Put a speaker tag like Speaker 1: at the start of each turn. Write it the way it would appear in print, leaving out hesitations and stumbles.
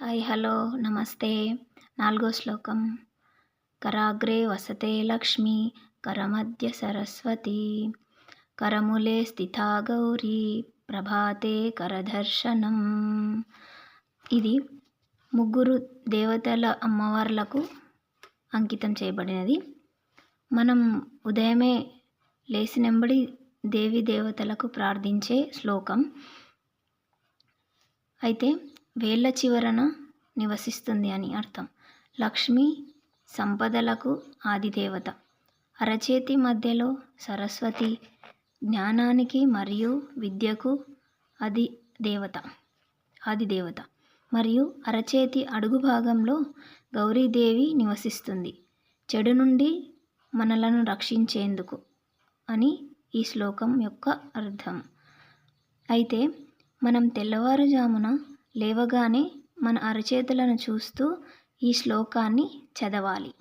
Speaker 1: Hi hello నమస్తే. నాలుగో శ్లోకం. కరాగ్రే వసతే లక్ష్మి కరమధ్య సరస్వతి కరములే స్థితా గౌరీ ప్రభాతే కరదర్శనం. ఇది ముగ్గురు దేవతల అమ్మవార్లకు అంకితం చేయబడినది. మనం ఉదయమే లేసినెంబడి దేవీ దేవతలకు ప్రార్థించే శ్లోకం. అయితే వేళ్ళ చివరన నివసిస్తుంది అని అర్థం. లక్ష్మి సంపదలకు ఆదిదేవత. అరచేతి మధ్యలో సరస్వతి జ్ఞానానికి మరియు విద్యకు ఆదిదేవత మరియు అరచేతి అడుగు భాగంలో గౌరీదేవి నివసిస్తుంది, చెడు నుండి మనలను రక్షించేందుకు అని ఈ శ్లోకం యొక్క అర్థం. అయితే మనం తెల్లవారుజామున లేవగానే మన అరచేతులను చూస్తూ ఈ శ్లోకాన్ని చదవాలి.